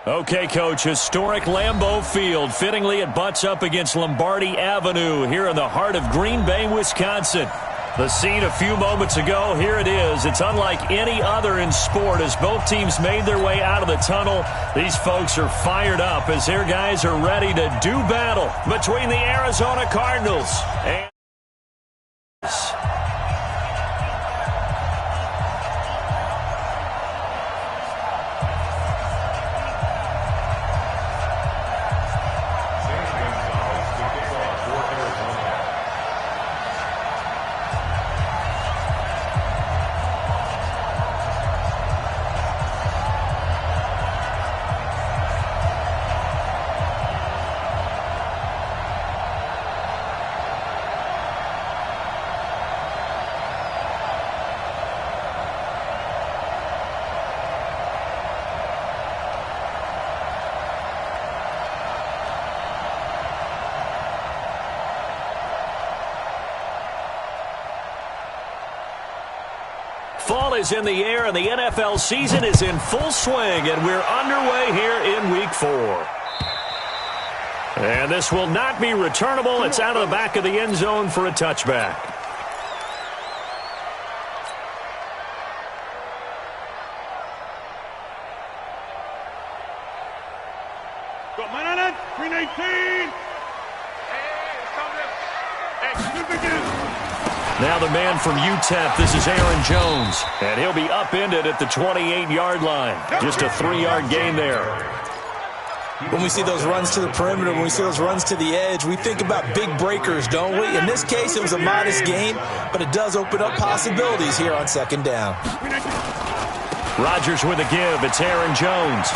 Okay, Coach, historic Lambeau Field. Fittingly, it butts up against Lombardi Avenue here in the heart of Green Bay, Wisconsin. The scene a few moments ago, here it is. It's unlike any other in sport as both teams made their way out of the tunnel. These folks are fired up as their guys are ready to do battle between the Arizona Cardinals and fall is in the air, and the NFL season is in full swing, and we're underway here in Week 4. And this will not be returnable. It's out of the back of the end zone for a touchback. Got man on it, 319. Now the man from UTEP, this is Aaron Jones. And he'll be upended at the 28-yard line. Just a 3-yard gain there. When we see those runs to the perimeter, when we see those runs to the edge, we think about big breakers, don't we? In this case, it was a modest gain, but it does open up possibilities here on second down. Rodgers with a give. It's Aaron Jones.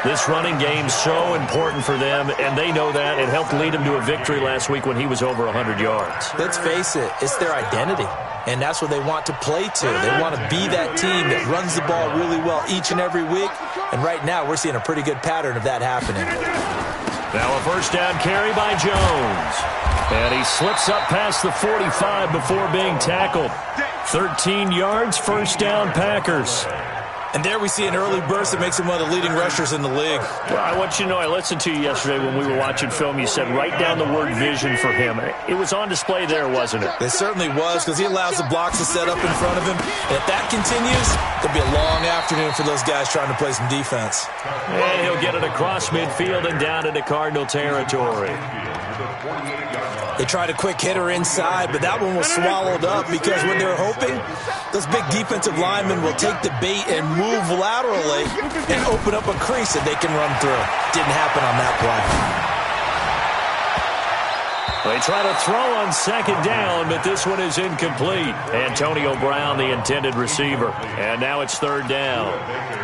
This running game's so important for them, and they know that. It helped lead them to a victory last week when he was over 100 yards. Let's face it, it's their identity, and that's what they want to play to. They want to be that team that runs the ball really well each and every week, and right now we're seeing a pretty good pattern of that happening. Now a first down carry by Jones, and he slips up past the 45 before being tackled. 13 yards, first down, Packers. And there we see an early burst that makes him one of the leading rushers in the league. Well, I want you to know, I listened to you yesterday when we were watching film. You said write down the word vision for him. It was on display there, wasn't it? It certainly was, because he allows the blocks to set up in front of him. And if that continues, there'll be a long afternoon for those guys trying to play some defense. And he'll get it across midfield and down into Cardinal territory. They tried a quick hitter inside, but that one was swallowed up because what they're hoping, those big defensive linemen will take the bait and move laterally and open up a crease that they can run through. Didn't happen on that play. They try to throw on second down, but this one is incomplete. Antonio Brown, the intended receiver. And now it's third down.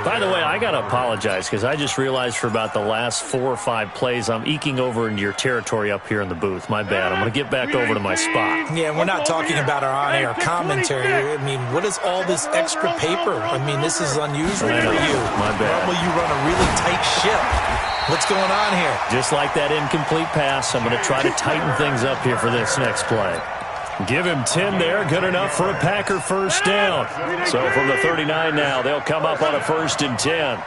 By the way, I got to apologize because I just realized for about the last 4 or 5 plays, I'm eking over into your territory up here in the booth. My bad. I'm going to get back over to my spot. Yeah, we're not talking about our on-air commentary. I mean, what is all this extra paper? I mean, this is unusual for you. My bad. Normally you run a really tight ship. What's going on here? Just like that incomplete pass, I'm going to try to tighten things up here for this next play. Give him 10 there. Good enough for a Packer first down. So from the 39 now, they'll come up on a 1st and 10.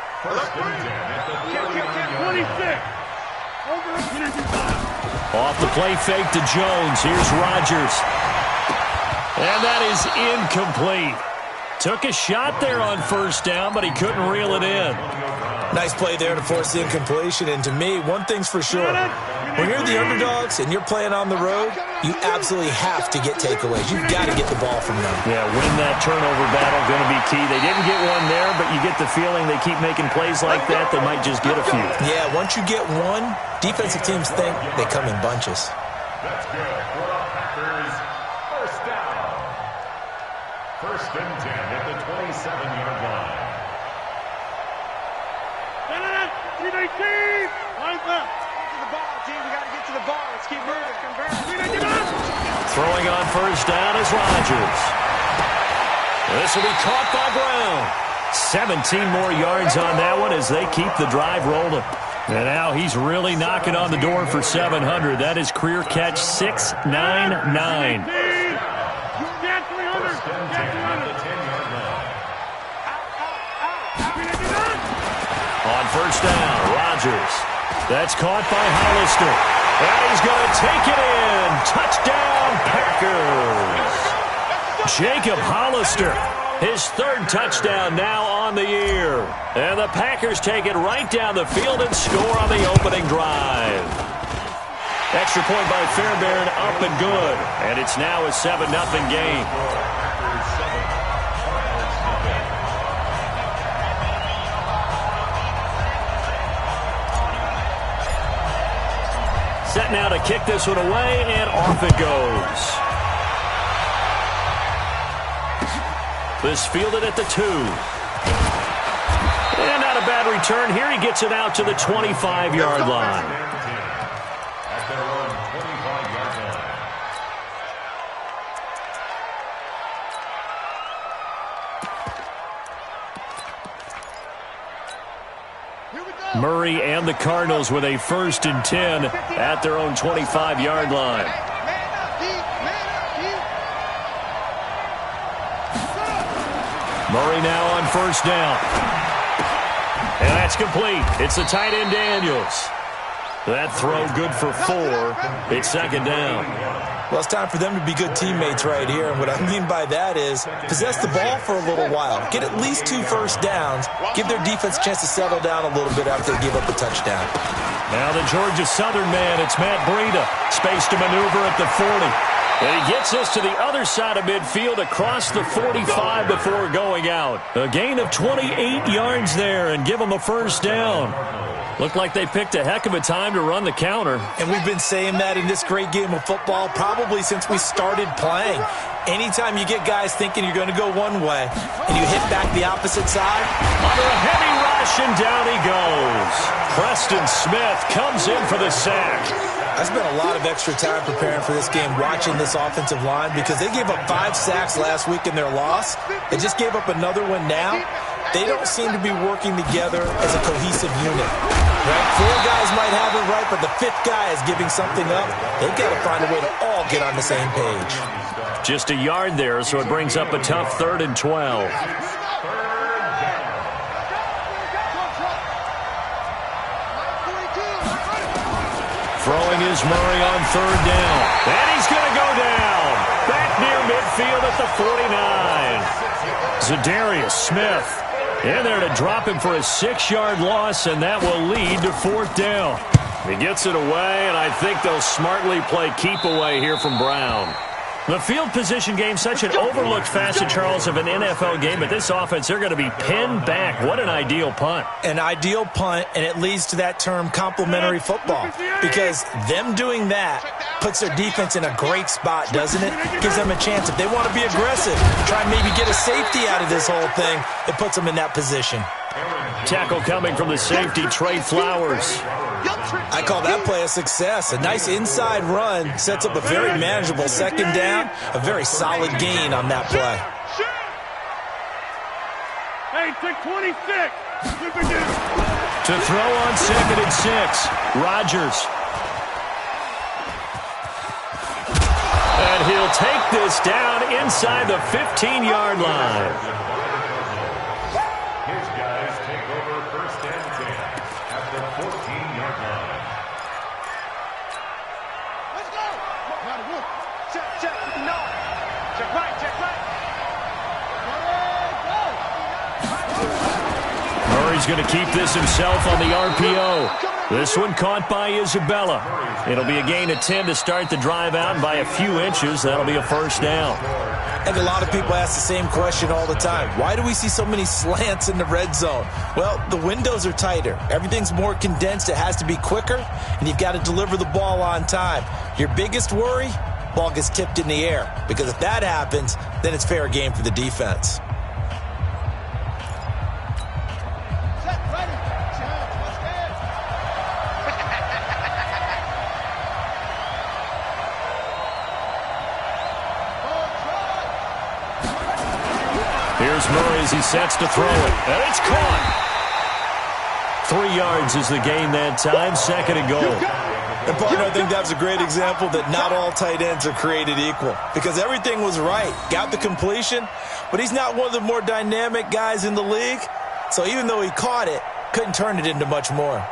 Off the play fake to Jones. Here's Rodgers. And that is incomplete. Took a shot there on first down, but he couldn't reel it in. Nice play there to force the incompletion. And to me, one thing's for sure. When you're the underdogs and you're playing on the road, you absolutely have to get takeaways. You've got to get the ball from them. Yeah, win that turnover battle, going to be key. They didn't get one there, but you get the feeling they keep making plays like that, they might just get a few. Yeah, once you get one, defensive teams think they come in bunches. That's good for the Packers. First down. 1st and 10 at the 27-yard line. 319. Lines up. Get to the ball, team. We got to get to the ball. Let's keep moving. Throwing on first down is Rodgers. This will be caught by Brown. 17 more yards on that one as they keep the drive rolling. And now he's really knocking on the door for 700. That is career catch 699. touchdown. Rodgers. That's caught by Hollister. And he's going to take it in. Touchdown, Packers. Jacob Hollister. His third touchdown now on the year. And the Packers take it right down the field and score on the opening drive. Extra point by Fairbairn, up and good. And it's now a 7-0 game. Set now to kick this one away, and off it goes. This fielded at the 2. And not a bad return. Here he gets it out to the 25-yard line. At their own 25-yard line. Murray and the Cardinals with a 1st and 10 at their own 25-yard line. Murray now on 1st down. And that's complete. It's the tight end Daniels. That throw good for 4. It's 2nd down. Well, it's time for them to be good teammates right here. And what I mean by that is possess the ball for a little while. Get at least 2 first downs. Give their defense a chance to settle down a little bit after they give up a touchdown. Now the Georgia Southern man, it's Matt Breida. Space to maneuver at the 40. And he gets us to the other side of midfield across the 45 before going out. A gain of 28 yards there and give them a 1st down. Looked like they picked a heck of a time to run the counter. And we've been saying that in this great game of football probably since we started playing. Anytime you get guys thinking you're going to go one way and you hit back the opposite side. Under a heavy rush, and down he goes. Preston Smith comes in for the sack. I spent a lot of extra time preparing for this game watching this offensive line because they gave up 5 sacks last week in their loss. They just gave up another one now. They don't seem to be working together as a cohesive unit. Right? 4 guys might have it right, but the 5th guy is giving something up. They've got to find a way to all get on the same page. Just a yard there, so it brings up a tough 3rd and 12. Throwing is Murray on 3rd down. And he's going to go down. Back near midfield at the 49. Zadarius Smith in there to drop him for a 6-yard loss, and that will lead to 4th down. He gets it away, and I think they'll smartly play keep away here from Brown. The field position game, such an overlooked facet, Charles, of an NFL game. But this offense, they're going to be pinned back. What an ideal punt. An ideal punt, and it leads to that term complementary football. Because them doing that puts their defense in a great spot, doesn't it? Gives them a chance. If they want to be aggressive, try and maybe get a safety out of this whole thing, it puts them in that position. Tackle coming from the safety, Trey Flowers. I call that play a success. A nice inside run sets up a very manageable 2nd down. A very solid gain on that play. Hey, take 26. To throw on 2nd and 6. Rodgers. And he'll take this down inside the 15-yard line. His guys take over 1st and 10 at the 14-yard line. Let's go. Check. No. Check right. Murray's going to keep this himself on the RPO. This one caught by Isabella. It'll be a gain of 10 to start the drive out, and by a few inches, that'll be a 1st down. And a lot of people ask the same question all the time. Why do we see so many slants in the red zone? Well, the windows are tighter. Everything's more condensed. It has to be quicker, and you've got to deliver the ball on time. Your biggest worry? Ball gets tipped in the air. Because if that happens, then it's fair game for the defense. Here's Murray as he sets to throw it. And it's caught. 3 yards is the gain that time. 2nd and goal. And partner, I think that was a great example that not all tight ends are created equal. Because everything was right. Got the completion, but he's not one of the more dynamic guys in the league. So even though he caught it, Couldn't turn it into much more.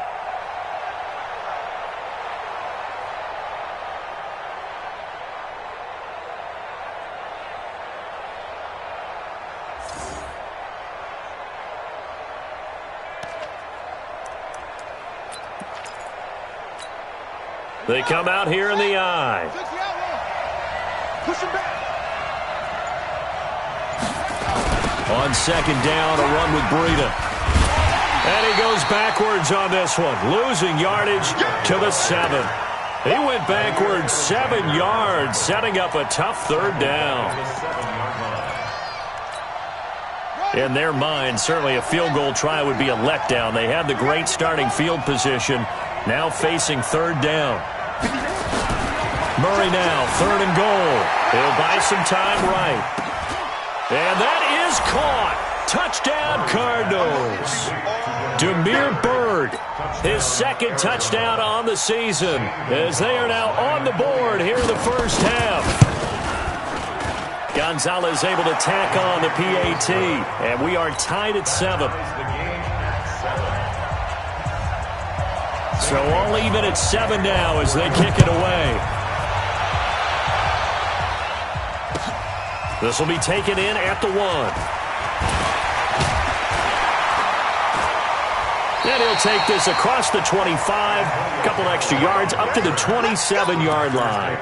They come out here in the eye. Push him back. On second down, a run with Breida. And he goes backwards on this one, losing yardage to the 7. He went backwards 7 yards, setting up a tough third down. In their mind, certainly a field goal try would be a letdown. They had the great starting field position, now facing third down. Murray now, 3rd and goal. He'll buy some time right. And that is caught. Touchdown, Cardinals. Demir Bird, his 2nd touchdown on the season, as they are now on the board here in the first half. Gonzalez able to tack on the PAT, and we are tied at 7. So all even at 7 now as they kick it away. This will be taken in at the 1. And he'll take this across the 25, a couple extra yards, up to the 27-yard line.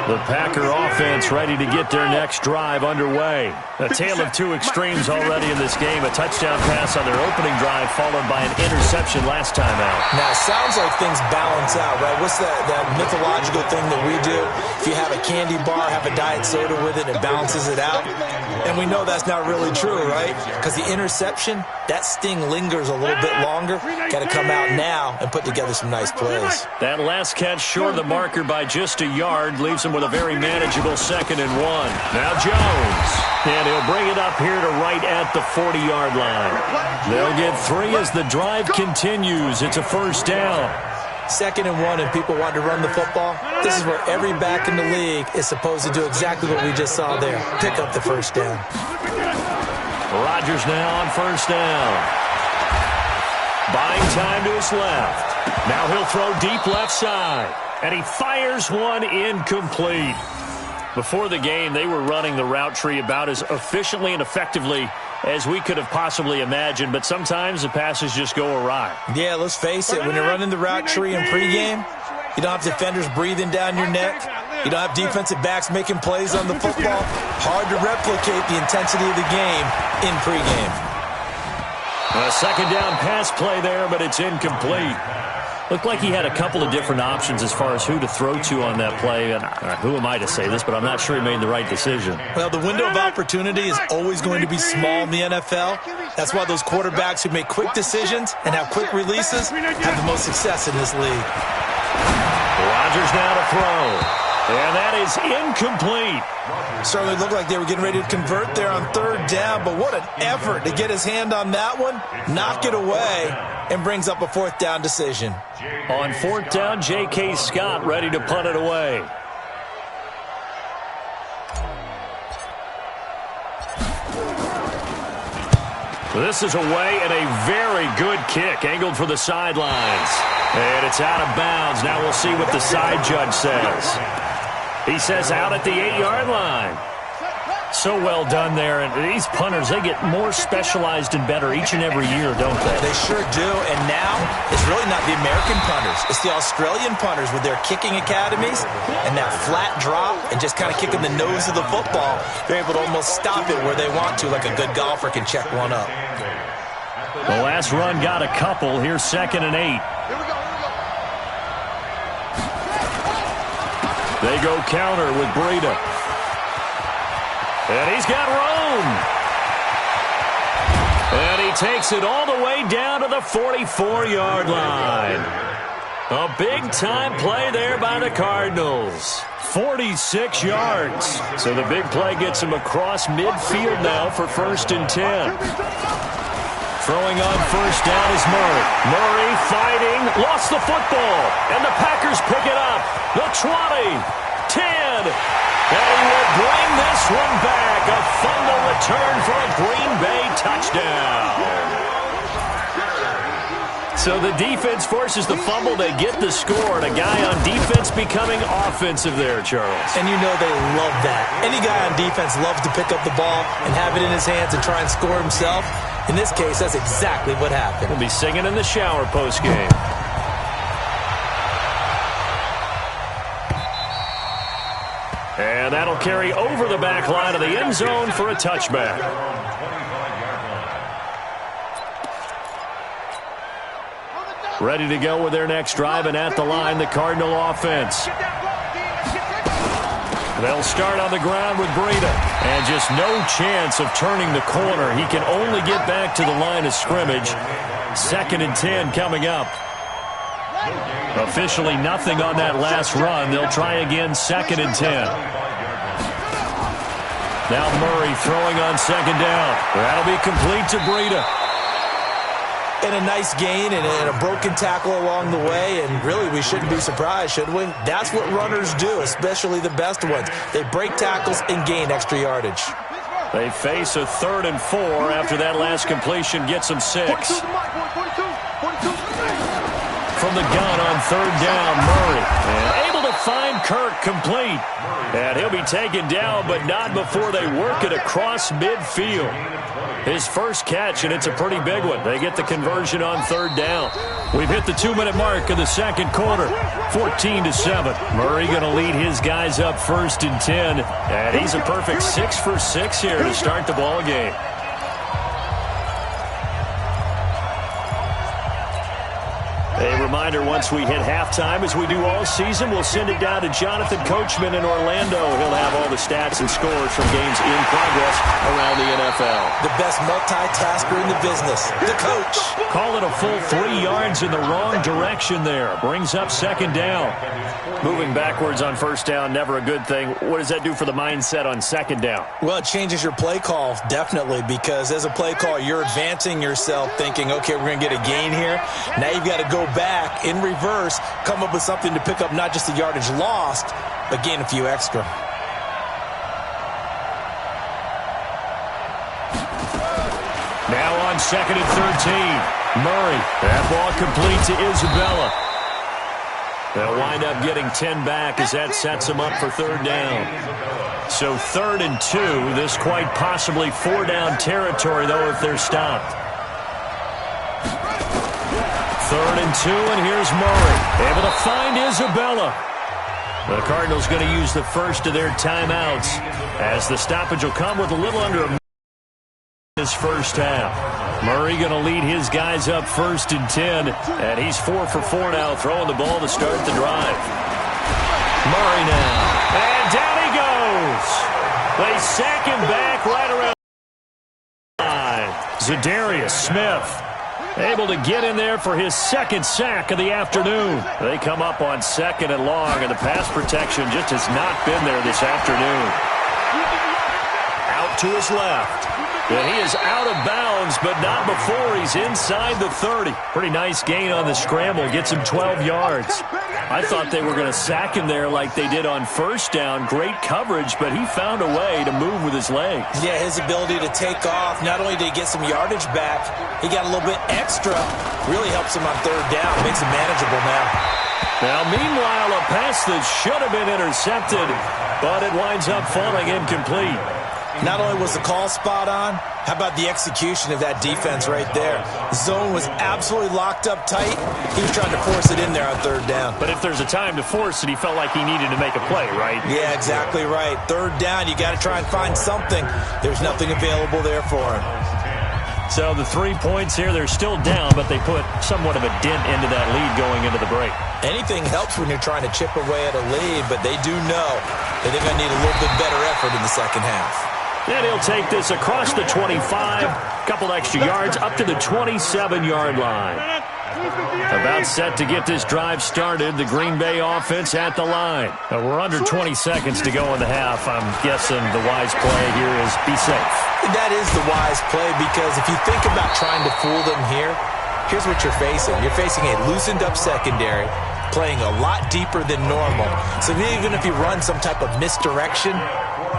The Packer offense ready to get their next drive underway. A tale of two extremes already in this game. A touchdown pass on their opening drive followed by an interception last time out. Now, it sounds like things balance out, right? What's that mythological thing that we do? If you have a candy bar, have a diet soda with it, it balances it out. And we know that's not really true, right? Because the interception, that sting lingers a little bit longer. Got to come out now and put together some nice plays. That last catch short of the marker by just a yard leaves him with a very manageable 2nd and 1. Now Jones. And he'll bring it up here to right at the 40-yard line. They'll get 3 as the drive continues. It's a first down. 2nd and 1 and people want to run the football. This is where every back in the league is supposed to do exactly what we just saw there. Pick up the first down. Rodgers now on first down. Buying time to his left. Now he'll throw deep left side. And he fires one incomplete. Before the game, they were running the route tree about as efficiently and effectively as we could have possibly imagined, but sometimes the passes just go awry. Yeah, let's face it, when you're running the route tree in pregame, you don't have defenders breathing down your neck. You don't have defensive backs making plays on the football. Hard to replicate the intensity of the game in pregame. A 2nd down pass play there, but it's incomplete. Looked like he had a couple of different options as far as who to throw to on that play. And who am I to say this, but I'm not sure he made the right decision. Well, the window of opportunity is always going to be small in the NFL. That's why those quarterbacks who make quick decisions and have quick releases have the most success in this league. Rodgers now to throw. And that is incomplete. Certainly looked like they were getting ready to convert there on 3rd down, but what an effort to get his hand on that one, knock it away, and brings up a 4th down decision. On 4th down, J.K. Scott ready to punt it away. This is away and a very good kick, angled for the sidelines. And it's out of bounds. Now we'll see what the side judge says. He says out at the 8-yard line. So well done there. And these punters, they get more specialized and better each and every year, don't they? They sure do. And now it's really not the American punters. It's the Australian punters with their kicking academies and that flat drop and just kind of kicking the nose of the football. They're able to almost stop it where they want to, like a good golfer can check one up. The last run got a couple. Here's 2nd and 8. They go counter with Breida. And he's got room. And he takes it all the way down to the 44-yard line. A big-time play there by the Cardinals. 46 yards. So the big play gets him across midfield now for 1st and 10. Throwing on first down is Murray. Murray fighting, lost the football, and the Packers pick it up. The 20, 10, again. And he will bring this one back. A fumble return for a Green Bay touchdown. So the defense forces the fumble. They get the score. And a guy on defense becoming offensive there, Charles. And you know they love that. Any guy on defense loves to pick up the ball and have it in his hands and try and score himself. In this case, that's exactly what happened. We'll be singing in the shower postgame. And that'll carry over the back line of the end zone for a touchback. Ready to go with their next drive, and at the line, the Cardinal offense. They'll start on the ground with Breida. And just no chance of turning the corner. He can only get back to the line of scrimmage. 2nd and 10 coming up. Officially nothing on that last run. They'll try again, 2nd and 10. Now Murray throwing on 2nd down. That'll be complete to Breida. And a nice gain and a broken tackle along the way. And really, we shouldn't be surprised, should we? That's what runners do, especially the best ones. They break tackles and gain extra yardage. They face a 3rd and 4 after that last completion gets them 6. From the gun on 3rd down, Murray. And able to find Kirk complete. And he'll be taken down, but not before they work it across midfield. His first catch, and it's a pretty big one. They get the conversion on 3rd down. We've hit the 2-minute mark of the 2nd quarter, 14-7. Murray going to lead his guys up 1st and 10, and he's a perfect 6 for 6 here to start the ball game. A reminder, once we hit halftime, as we do all season, we'll send it down to Jonathan Coachman in Orlando. He'll have all the stats and scores from games in progress around the NFL. The best multitasker in the business, the coach. Call it a full 3 yards in the wrong direction there. Brings up 2nd down. Moving backwards on 1st down, never a good thing. What does that do for the mindset on 2nd down? Well, it changes your play call, definitely, because as a play call, you're advancing yourself thinking, okay, we're going to get a gain here. Now you've got to go back in reverse, come up with something to pick up not just the yardage lost, but gain a few extra. Now on 2nd and 13, Murray. That ball complete to Isabella. They'll wind up getting 10 back as that sets them up for 3rd down. So 3rd and 2, this quite possibly 4-down territory, though, if they're stopped. 3rd and 2, and here's Murray. Able to find Isabella. The Cardinals going to use the first of their timeouts, as the stoppage will come with a little under a minute in this first half. Murray going to lead his guys up 1st and 10, and he's 4 for 4 now, throwing the ball to start the drive. Murray now, and down he goes. They sack him back right around the line. Zadarius Smith able to get in there for his 2nd sack of the afternoon. They come up on 2nd and long, and the pass protection just has not been there this afternoon. Out to his left. And he is out of bounds, but not before he's inside the 30. Pretty nice gain on the scramble. Gets him 12 yards. I thought they were going to sack him there like they did on 1st down. Great coverage, but he found a way to move with his legs. Yeah, his ability to take off. Not only did he get some yardage back, he got a little bit extra. Really helps him on 3rd down. Makes it manageable now. Now, meanwhile, a pass that should have been intercepted, but it winds up falling incomplete. Not only was the call spot on, how about the execution of that defense right there? The zone was absolutely locked up tight. He was trying to force it in there on 3rd down. But if there's a time to force it, he felt like he needed to make a play, right? Yeah, exactly right. 3rd down, you got to try and find something. There's nothing available there for him. So the 3 points here, they're still down, but they put somewhat of a dent into that lead going into the break. Anything helps when you're trying to chip away at a lead, but they do know that they're going to need a little bit better effort in the 2nd half. And he'll take this across the 25, a couple extra yards, up to the 27-yard line. About set to get this drive started, the Green Bay offense at the line. We're under 20 seconds to go in the half. I'm guessing the wise play here is be safe. That is the wise play, because if you think about trying to fool them here, here's what you're facing. You're facing a loosened up secondary, playing a lot deeper than normal. So even if you run some type of misdirection,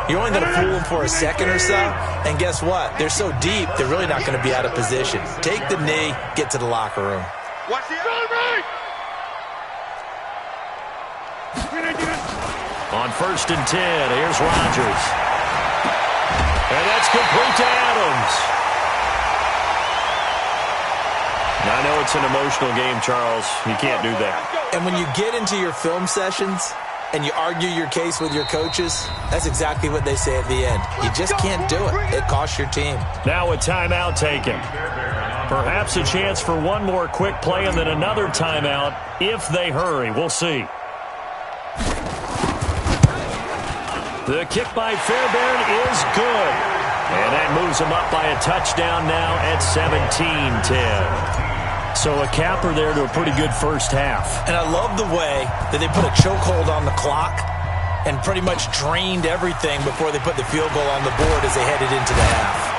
you're only going to fool them for a second or so. And guess what? They're so deep, they're really not going to be out of position. Take the knee, get to the locker room. Watch the right. On 1st and 10, here's Rodgers. And that's complete to Adams. Now, I know it's an emotional game, Charles. You can't do that. And when you get into your film sessions and you argue your case with your coaches, that's exactly what they say at the end. You just can't do it. It costs your team. Now a timeout taken. Perhaps a chance for one more quick play and then another timeout if they hurry. We'll see. The kick by Fairbairn is good. And that moves them up by a touchdown now at 17-10. So a capper there to a pretty good first half. And I love the way that they put a chokehold on the clock and pretty much drained everything before they put the field goal on the board as they headed into the half.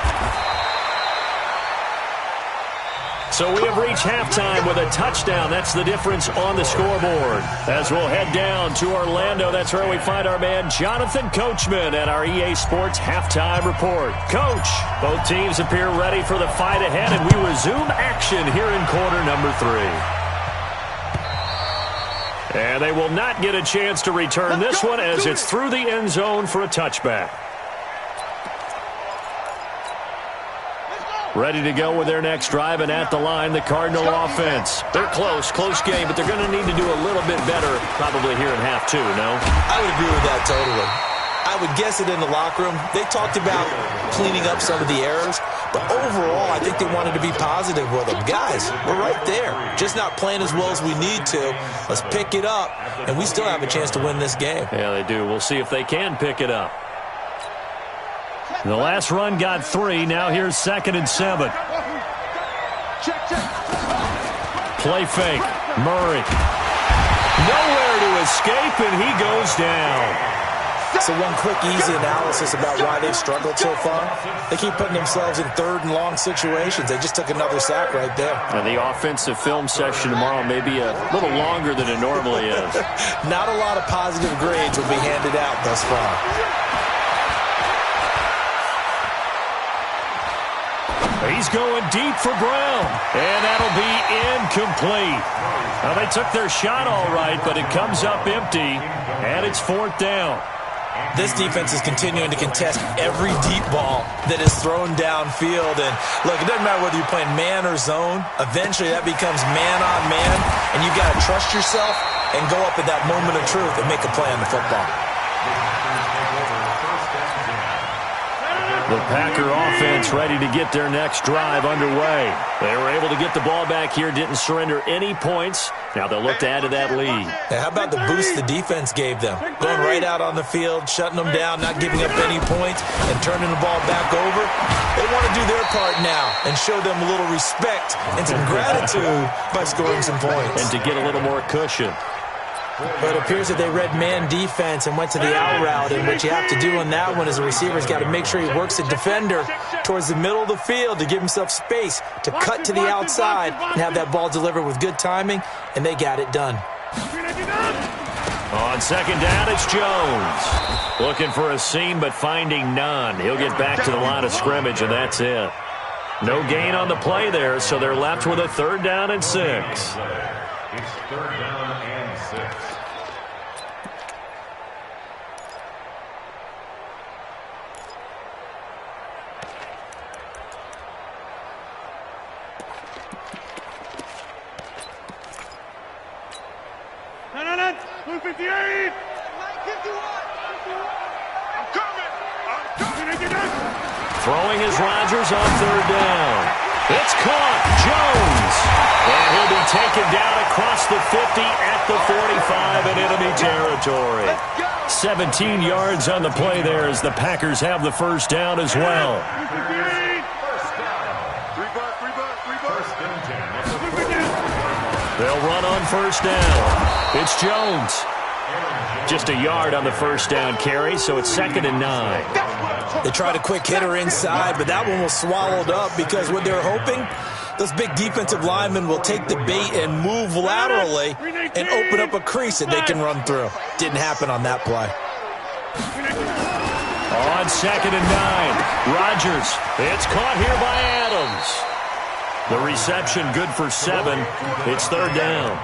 So we have reached halftime with a touchdown. That's the difference on the scoreboard. As we'll head down to Orlando, that's where we find our man Jonathan Coachman at our EA Sports Halftime Report. Coach, both teams appear ready for the fight ahead, and we resume action here in quarter number 3. And they will not get a chance to return this one as it's through the end zone for a touchback. Ready to go with their next drive, and at the line, the Cardinal offense. They're close game, but they're going to need to do a little bit better probably here in half 2, no? I would agree with that totally. I would guess it in the locker room. They talked about cleaning up some of the errors, but overall, I think they wanted to be positive with them. Guys, we're right there. Just not playing as well as we need to. Let's pick it up, and we still have a chance to win this game. Yeah, they do. We'll see if they can pick it up. The last run got 3. Now here's 2nd and 7. Play fake. Murray. Nowhere to escape, and he goes down. So one quick, easy analysis about why they've struggled so far. They keep putting themselves in 3rd and long situations. They just took another sack right there. And the offensive film session tomorrow may be a little longer than it normally is. Not a lot of positive grades will be handed out thus far. He's going deep for Brown, and that'll be incomplete. Now, they took their shot all right, but it comes up empty, and it's 4th down. This defense is continuing to contest every deep ball that is thrown downfield. And, look, it doesn't matter whether you're playing man or zone. Eventually, that becomes man on man, and you've got to trust yourself and go up at that moment of truth and make a play on the football. The Packer offense ready to get their next drive underway. They were able to get the ball back here, didn't surrender any points. Now they'll look to add to that lead. Hey, how about the boost the defense gave them? Going right out on the field, shutting them down, not giving up any points, and turning the ball back over. They want to do their part now and show them a little respect and some gratitude by scoring some points. And to get a little more cushion. But it appears that they read man defense and went to the out route, and what you have to do on that one is the receiver's got to make sure he works the defender towards the middle of the field to give himself space to cut to the outside and have that ball delivered with good timing, and they got it done. On 2nd down, it's Jones. Looking for a seam, but finding none. He'll get back to the line of scrimmage, and that's it. No gain on the play there, so they're left with a 3rd down and 6. It's 3rd down and 6. No. 258. I'm coming. Throwing is Rodgers on 3rd down. It's caught. Jones. And he'll be taken down across the 50 at the 45 in enemy territory. 17 yards on the play there as the Packers have the 1st down as well. They'll run on 1st down. It's Jones. Just a yard on the 1st down carry, so it's 2nd and 9. They tried a quick hitter inside, but that one was swallowed up because what they're hoping Those big defensive linemen will take the bait and move laterally and open up a crease that they can run through. Didn't happen on that play. On 2nd and 9, Rodgers. It's caught here by Adams. The reception good for 7. It's 3rd down.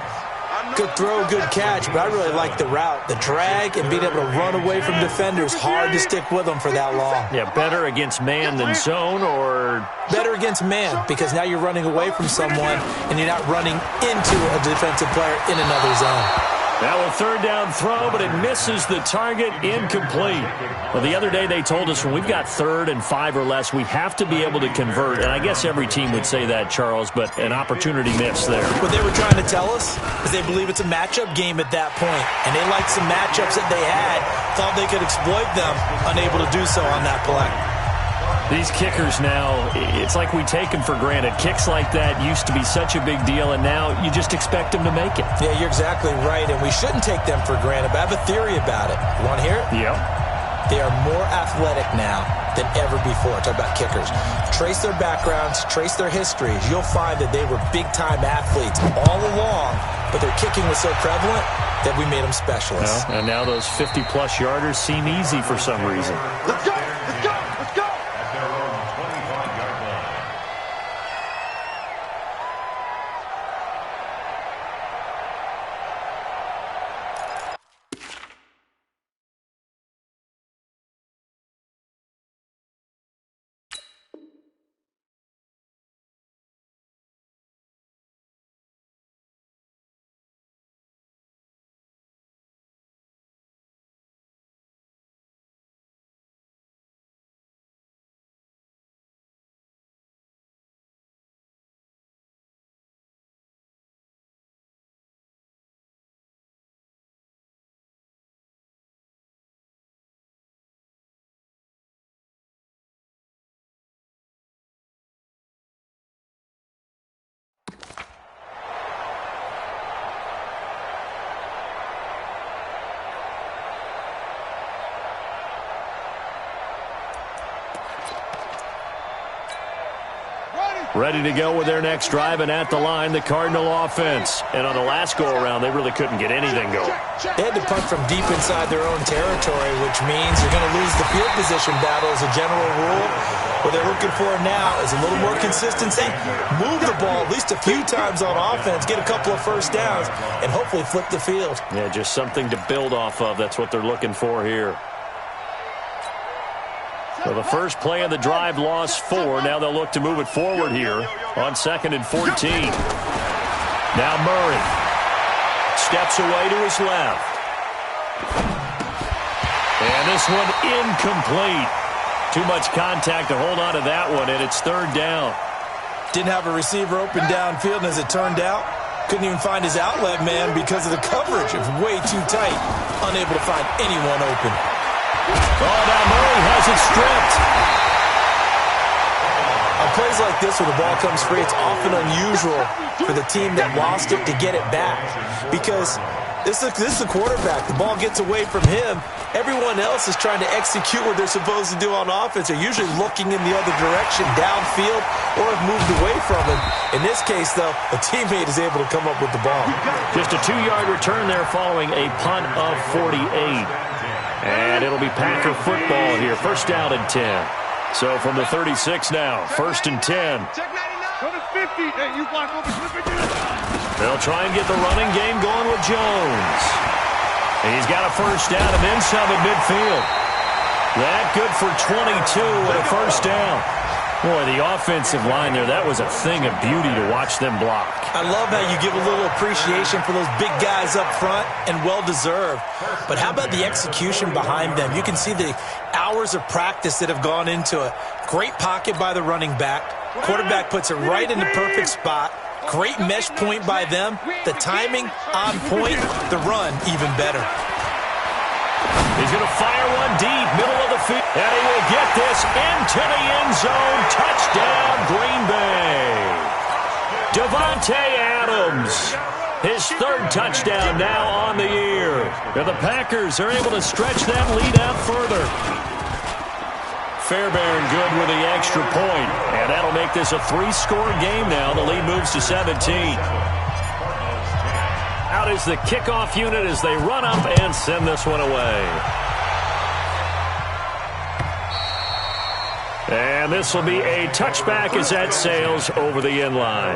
Good throw, good catch, but I really like the route. The drag and being able to run away from defenders, hard to stick with them for that long. Yeah, better against man than zone, or? Better against man, because now you're running away from someone and you're not running into a defensive player in another zone. Now a 3rd down throw, but it misses the target, incomplete. Well, the other day they told us when we've got 3rd and 5 or less, we have to be able to convert. And I guess every team would say that, Charles, but an opportunity missed there. What they were trying to tell us is they believe it's a matchup game at that point. And they liked some matchups that they had, thought they could exploit them, unable to do so on that play. These kickers now, it's like we take them for granted. Kicks like that used to be such a big deal, and now you just expect them to make it. Yeah, you're exactly right, and we shouldn't take them for granted, but I have a theory about it. You want to hear it? Yep. They are more athletic now than ever before. Talk about kickers. Trace their backgrounds, trace their histories. You'll find that they were big-time athletes all along, but their kicking was so prevalent that we made them specialists. Well, and now those 50-plus yarders seem easy for some reason. Let's go! Let's go! Let's go! At their own 25-yard line. Ready to go with their next drive, and at the line, the Cardinal offense. And on the last go-around, they really couldn't get anything going. They had to punt from deep inside their own territory, which means you're going to lose the field position battle as a general rule. What they're looking for now is a little more consistency, move the ball at least a few times on offense, get a couple of first downs, and hopefully flip the field. Yeah, just something to build off of. That's what they're looking for here. So the first play of the drive lost 4. Now they'll look to move it forward here on 2nd and 14. Now Murray steps away to his left. And this one incomplete. Too much contact to hold on to that one, and it's 3rd down. Didn't have a receiver open downfield, and as it turned out, couldn't even find his outlet man because of the coverage. It was way too tight, unable to find anyone open. Oh, now Murray has it stripped. On plays like this where the ball comes free, it's often unusual for the team that lost it to get it back because this is the quarterback. The ball gets away from him. Everyone else is trying to execute what they're supposed to do on offense. They're usually looking in the other direction, downfield, or have moved away from him. In this case, though, a teammate is able to come up with the ball. Just a 2-yard return there following a punt of 48. And it'll be Packer football here. 1st down and 10. So from the 36 now, 1st and 10. Go to 50. Hey, you block over. They'll try and get the running game going with Jones. And he's got a 1st down and then some at midfield. That good for 22 and a 1st down. Boy, the offensive line there, that was a thing of beauty to watch them block. I love how you give a little appreciation for those big guys up front, and well-deserved. But how about the execution behind them? You can see the hours of practice that have gone into it. Great pocket by the running back. Quarterback puts it right in the perfect spot. Great mesh point by them. The timing on point. The run even better. He's going to fire one deep, middle of the field. And he will get this into the end zone. Touchdown, Green Bay. Davante Adams. His 3rd touchdown now on the year. And the Packers are able to stretch that lead out further. Fairbairn good with the extra point. And that'll make this a 3-score game now. The lead moves to 17. Out is the kickoff unit as they run up and send this one away. And this will be a touchback as that sails over the end line.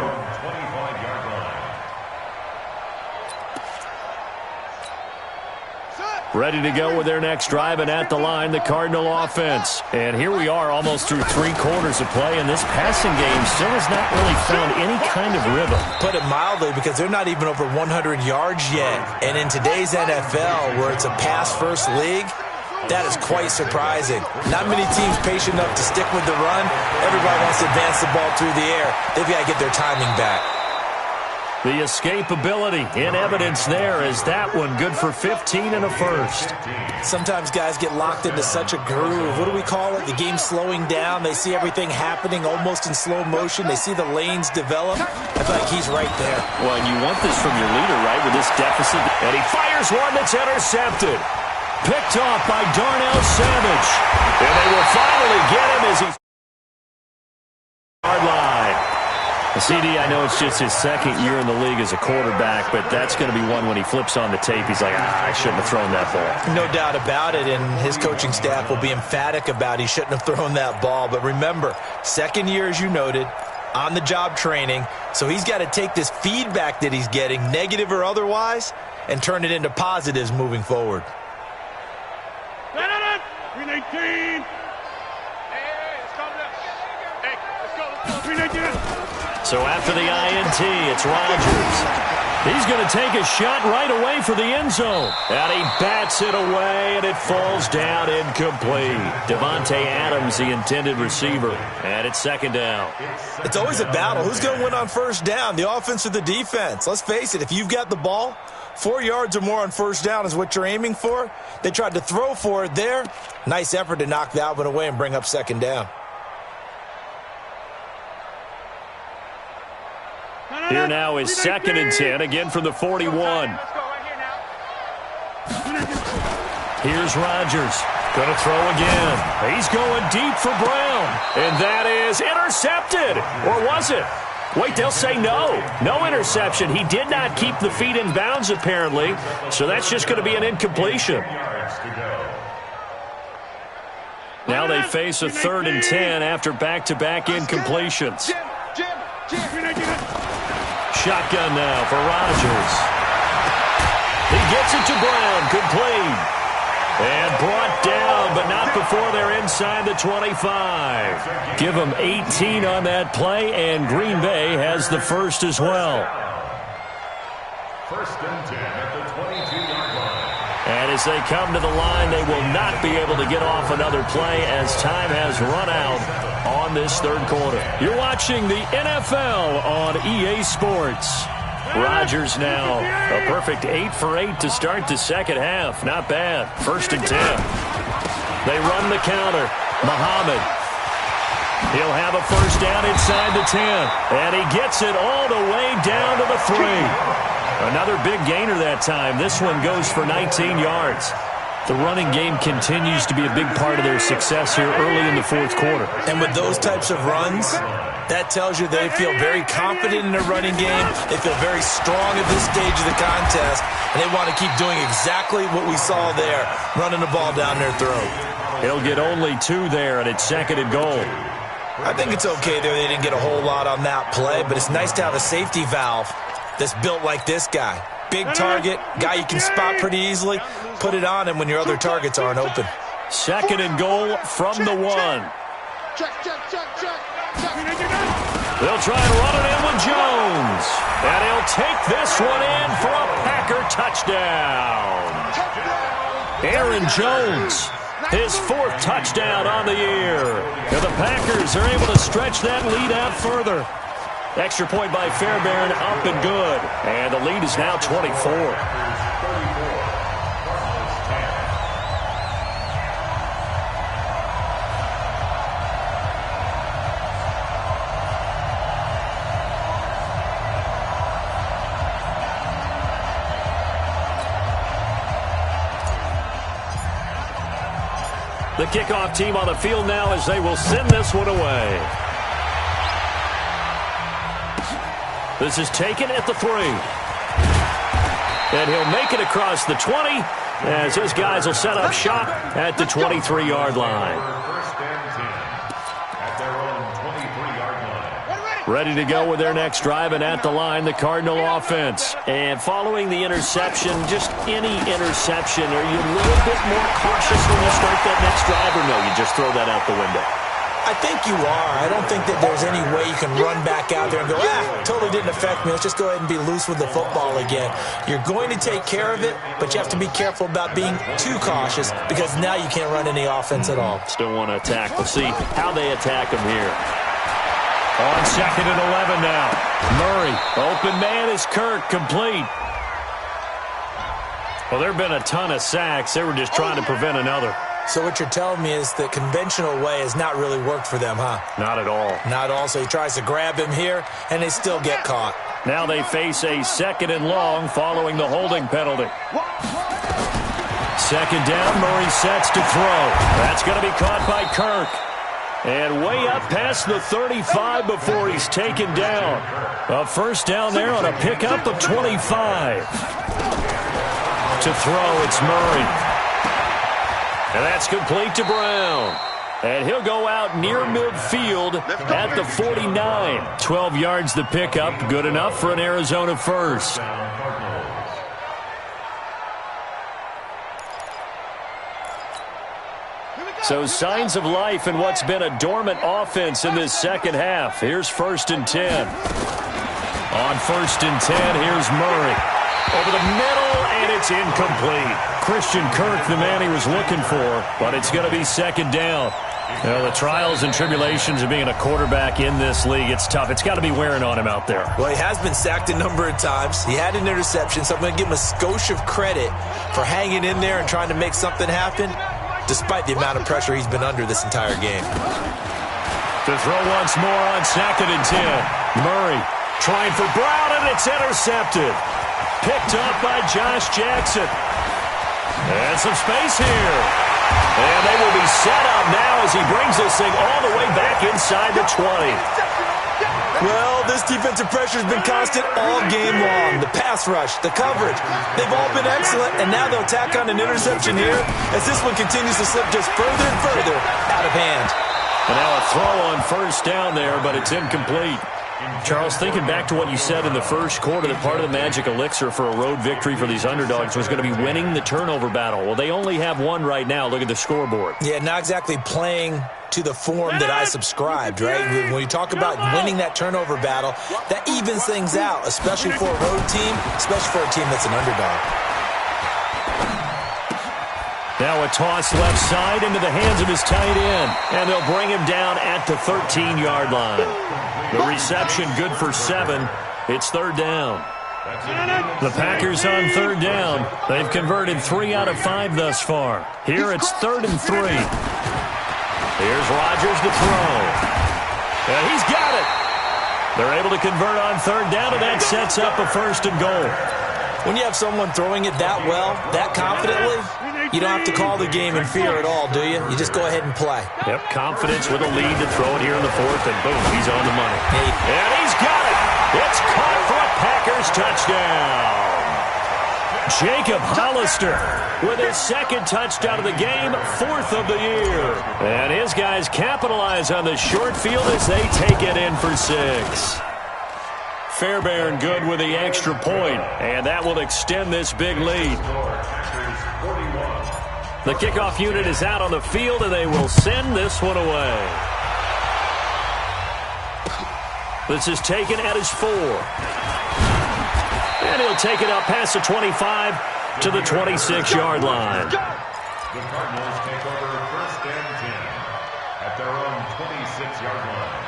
Ready to go with their next drive, and at the line, the Cardinal offense. And here we are almost through 3 quarters of play, and this passing game still has not really found any kind of rhythm. Put it mildly, because they're not even over 100 yards yet. And in today's NFL, where it's a pass-first league, that is quite surprising. Not many teams patient enough to stick with the run. Everybody wants to advance the ball through the air. They've got to get their timing back. The escapability in evidence there is that one good for 15 and a first. Sometimes guys get locked into such a groove. What do we call it? The game's slowing down. They see everything happening almost in slow motion. They see the lanes develop. I feel like he's right there. Well, and you want this from your leader, right, with this deficit. And he fires one that's intercepted. Picked off by Darnell Savage. And they will finally get him as he's hard line. CD, I know it's just his second year in the league as a quarterback, but that's going to be one when he flips on the tape. He's like, I shouldn't have thrown that ball. No doubt about it, and his coaching staff will be emphatic about he shouldn't have thrown that ball. But remember, second year, as you noted, on-the-job training, so he's got to take this feedback that he's getting, negative or otherwise, and turn it into positives moving forward. 319. So after the INT, it's Rodgers. He's going to take a shot right away for the end zone. And he bats it away, and it falls down incomplete. Devontae Adams, the intended receiver. And it's second down. It's always a battle. Who's going to win on first down, the offense or the defense? Let's face it, if you've got the ball, 4 yards or more on first down is what you're aiming for. They tried to throw for it there. Nice effort to knock that one away and bring up second down. Here now is second and 10, again from the 41. Here's Rodgers. Going to throw again. He's going deep for Brown. And that is intercepted. Or was it? Wait, they'll say no. No interception. He did not keep the feet in bounds, apparently. So that's just going to be an incompletion. Now they face a 3rd and 10 after back-to-back incompletions. Shotgun now for Rodgers. He gets it to Brown, complete. And brought down, but not before they're inside the 25. Give them 18 on that play, and Green Bay has the first as well. 1st and 10 at the 22-yard line. And as they come to the line, they will not be able to get off another play as time has run out on this 3rd quarter. You're watching the NFL on EA Sports. Rodgers now a perfect 8 for 8 to start the second half. Not bad. 1st and 10. They run the counter. Muhammad. He'll have a first down inside the 10. And he gets it all the way down to the 3. Another big gainer that time. This one goes for 19 yards. The running game continues to be a big part of their success here early in the 4th quarter. And with those types of runs, that tells you they feel very confident in their running game. They feel very strong at this stage of the contest, and they want to keep doing exactly what we saw there, running the ball down their throat. He'll get only 2 there, and it's 2nd and goal. I think it's okay there. They didn't get a whole lot on that play, but it's nice to have a safety valve that's built like this guy. Big target, guy you can spot pretty easily. Put it on him when your other targets aren't open. 2nd and goal from the 1. They'll try and run it in with Jones. And he'll take this one in for a Packer touchdown. Aaron Jones, his 4th touchdown on the year. And the Packers are able to stretch that lead out further. Extra point by Fairbairn, up and good. And the lead is now 24. The kickoff team on the field now as they will send this one away. This is taken at the 3. And he'll make it across the 20 as his guys will set up shop at the 23-yard line. Ready to go with their next drive, and at the line, the Cardinal offense. And following the interception, just any interception, are you a little bit more cautious when you start that next drive, or no, you just throw that out the window? I think you are. I don't think that there's any way you can run back out there and go, totally didn't affect me. Let's just go ahead and be loose with the football again. You're going to take care of it, but you have to be careful about being too cautious because now you can't run any offense at all. Still want to attack. We'll see how they attack them here. On 2nd and 11 now. Murray, open man is Kirk, complete. Well, there have been a ton of sacks. They were just trying to prevent another. So what you're telling me is the conventional way has not really worked for them, huh? Not at all. Not at all. So he tries to grab him here, and they still get caught. Now they face a 2nd and long following the holding penalty. 2nd down, Murray sets to throw. That's going to be caught by Kirk. And way up past the 35 before he's taken down. A first down there on a pickup of 25. To throw, it's Murray. And that's complete to Brown. And he'll go out near midfield at the 49. 12 yards the pickup. Good enough for an Arizona first. So signs of life in what's been a dormant offense in this second half. Here's 1st and 10. On 1st and 10, here's Murray. Over the middle, and it's incomplete. Christian Kirk, the man he was looking for, but it's going to be 2nd down. You know, the trials and tribulations of being a quarterback in this league, it's tough. It's got to be wearing on him out there. Well, he has been sacked a number of times. He had an interception, so I'm going to give him a skosh of credit for hanging in there and trying to make something happen, despite the amount of pressure he's been under this entire game. To throw once more on 2nd and 10. Murray trying for Brown, and it's intercepted. Picked up by Josh Jackson. And some space here. And they will be set up now as he brings this thing all the way back inside the 20. Well, this defensive pressure has been constant all game long. The pass rush, the coverage, they've all been excellent, and now they'll tack on an interception here as this one continues to slip just further and further out of hand. And now a throw on 1st down there, but it's incomplete. Charles, thinking back to what you said in the first quarter, that part of the magic elixir for a road victory for these underdogs was going to be winning the turnover battle. Well, they only have one right now. Look at the scoreboard. Yeah, not exactly playing to the form that I subscribed, right? When you talk about winning that turnover battle, that evens things out, especially for a road team, especially for a team that's an underdog. Now a toss left side into the hands of his tight end, and they'll bring him down at the 13-yard line. The reception good for 7. It's 3rd down. The Packers on 3rd down. They've converted 3 out of 5 thus far. Here it's 3rd and 3. Here's Rodgers to throw. And he's got it. They're able to convert on 3rd down, and that sets up a 1st and goal. When you have someone throwing it that well, that confidently, you don't have to call the game in fear at all, do you? You just go ahead and play. Yep, confidence with a lead to throw it here in the 4th, and boom, he's on the money. And he's got it. It's caught for a Packers touchdown. Jacob Hollister with his 2nd touchdown of the game, 4th of the year. And his guys capitalize on the short field as they take it in for 6. Fairbairn good with the extra point, and that will extend this big lead. The kickoff unit is out on the field, and they will send this one away. This is taken at his 4. And he'll take it out past the 25 to the 26-yard line. The Cardinals take over 1st and 10 at their own 26-yard line.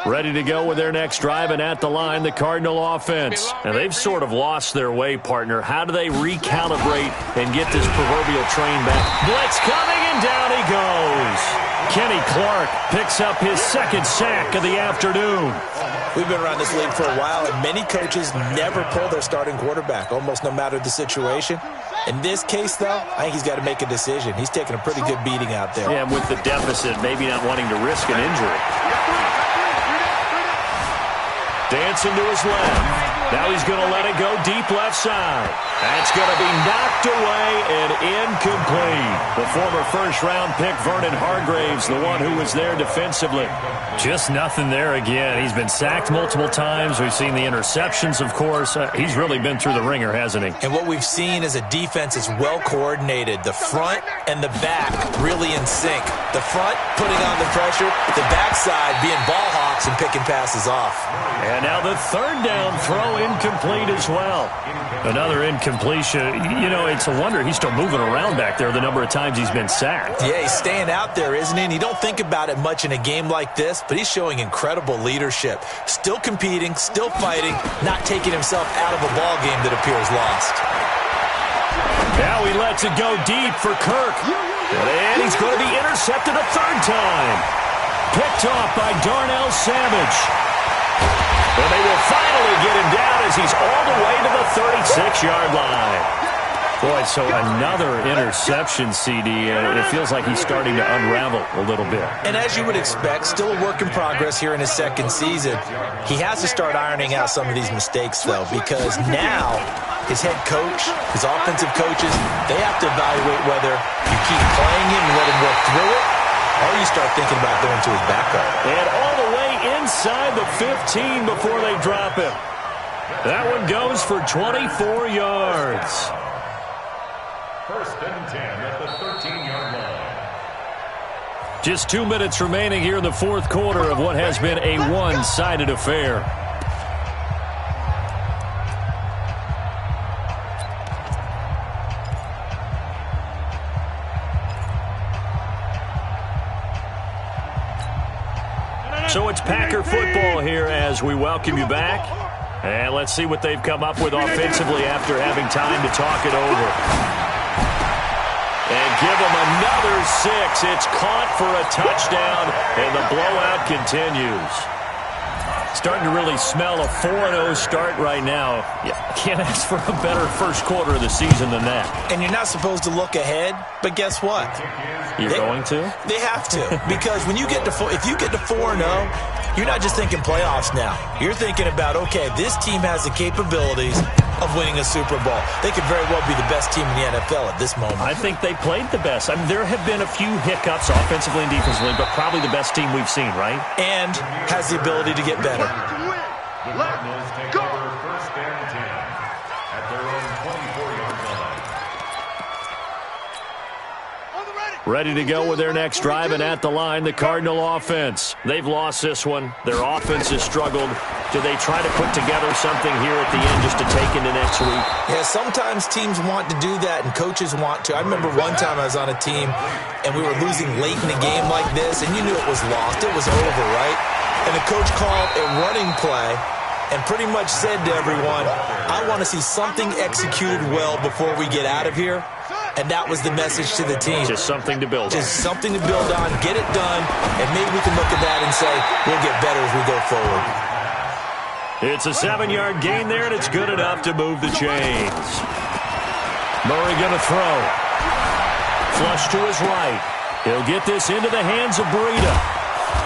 Ready to go with their next drive, and at the line, the Cardinal offense. And they've sort of lost their way, partner. How do they recalibrate and get this proverbial train back? Blitz coming, and down he goes. Kenny Clark picks up his second sack of the afternoon. We've been around this league for a while, and many coaches never pull their starting quarterback, almost no matter the situation. In this case, though, I think he's got to make a decision. He's taking a pretty good beating out there. Yeah, with the deficit, maybe not wanting to risk an injury. Dancing to his left. Now he's going to let it go deep left side. That's going to be knocked away and incomplete. The former first-round pick, Vernon Hargraves, the one who was there defensively. Just nothing there again. He's been sacked multiple times. We've seen the interceptions, of course. He's really been through the ringer, hasn't he? And what we've seen is a defense that's well-coordinated. The front and the back really in sync. The front putting on the pressure, the backside being ball hawks and picking passes off. And now the third down throw incomplete as well. Another incompletion. You know, it's a wonder he's still moving around back there the number of times he's been sacked. Yeah, he's staying out there, isn't he? And you don't think about it much in a game like this, but he's showing incredible leadership. Still competing, still fighting, not taking himself out of a ball game that appears lost. Now he lets it go deep for Kirk. And he's going to be intercepted a third time. Picked off by Darnell Savage. And they will finally get him down as he's all the way to the 36-yard line. Boy, so another interception, CD. It feels like he's starting to unravel a little bit. And as you would expect, still a work in progress here in his second season. He has to start ironing out some of these mistakes, though, because now his head coach, his offensive coaches, they have to evaluate whether you keep playing him and let him work through it, or you start thinking about going to his backup. And all the way inside the 15 before they drop him. That one goes for 24 yards. First and 10 at the 13-yard line. Just 2 minutes remaining here in the fourth quarter of what has been a one-sided affair. So it's Packer football here as we welcome you back. And let's see what they've come up with offensively after having time to talk it over. And give them another 6. It's caught for a touchdown, and the blowout continues. Starting to really smell a 4-0 start right now. Yeah, can't ask for a better first quarter of the season than that. And you're not supposed to look ahead, but guess what? You're going to? They have to, because when you get to if you get to 4-0, you're not just thinking playoffs now. You're thinking about, okay, this team has the capabilities of winning a Super Bowl. They could very well be the best team in the NFL at this moment. I think they played the best. I mean, there have been a few hiccups offensively and defensively, but probably the best team we've seen, right? And has the ability to get better. The Cardinals take over first and 10 at their own 24-yard line. Ready to go with their next drive, and at the line, the Cardinal offense. They've lost this one. Their offense has struggled. Do they try to put together something here at the end just to take into next week? Yeah, sometimes teams want to do that and coaches want to. I remember one time I was on a team and we were losing late in a game like this, and you knew it was lost. It was over, right? And the coach called a running play and pretty much said to everyone, I want to see something executed well before we get out of here. And that was the message to the team. Just something to build on. Just something to build on, get it done, and maybe we can look at that and say, we'll get better as we go forward. It's a 7-yard gain there, and it's good enough to move the chains. Murray going to throw. Flush to his right. He'll get this into the hands of Breida.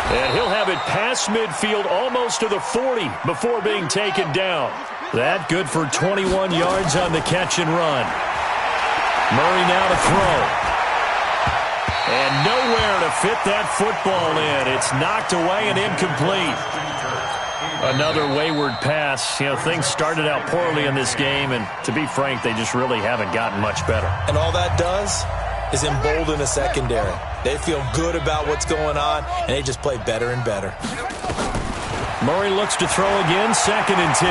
And he'll have it past midfield almost to the 40 before being taken down. That good for 21 yards on the catch and run. Murray now to throw. And nowhere to fit that football in. It's knocked away and incomplete. Another wayward pass. You know, things started out poorly in this game, and to be frank, they just really haven't gotten much better. And all that does is embolden a secondary. They feel good about what's going on, and they just play better and better. Murray looks to throw again, 2nd and 10.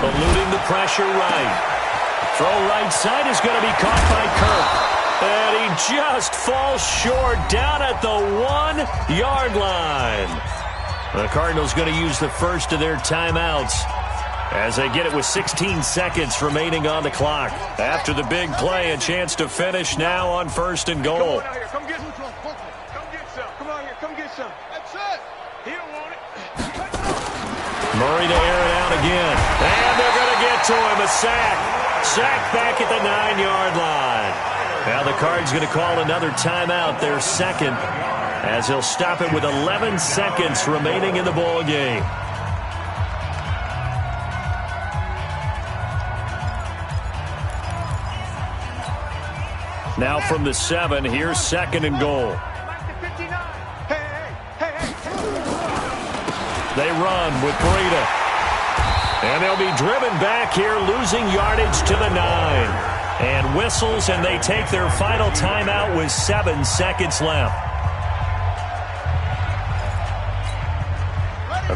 Eluding the pressure right. Throw right side is going to be caught by Kirk. And he just falls short down at the 1-yard line. The Cardinals going to use the first of their timeouts as they get it with 16 seconds remaining on the clock. After the big play, a chance to finish now on 1st and goal. Come get some. Come get some. Come on here. Come get some. That's it. He don't want it. Murray to air it out again. And they're going to get to him. A sack. Sack back at the 9-yard line. Now the Cards going to call another timeout, their second, as he'll stop it with 11 seconds remaining in the ball game. Now from the 7, here's 2nd and goal. They run with Breida. And they'll be driven back here, losing yardage to the 9. And whistles, and they take their final timeout with 7 seconds left.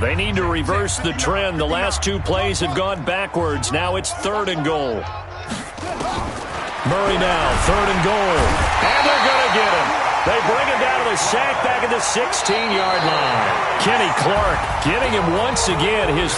They need to reverse the trend. The last 2 plays have gone backwards. Now it's 3rd and goal. Murray now, 3rd and goal. And they're going to get him. They bring him down to the sack back at the 16-yard line. Kenny Clark getting him once again his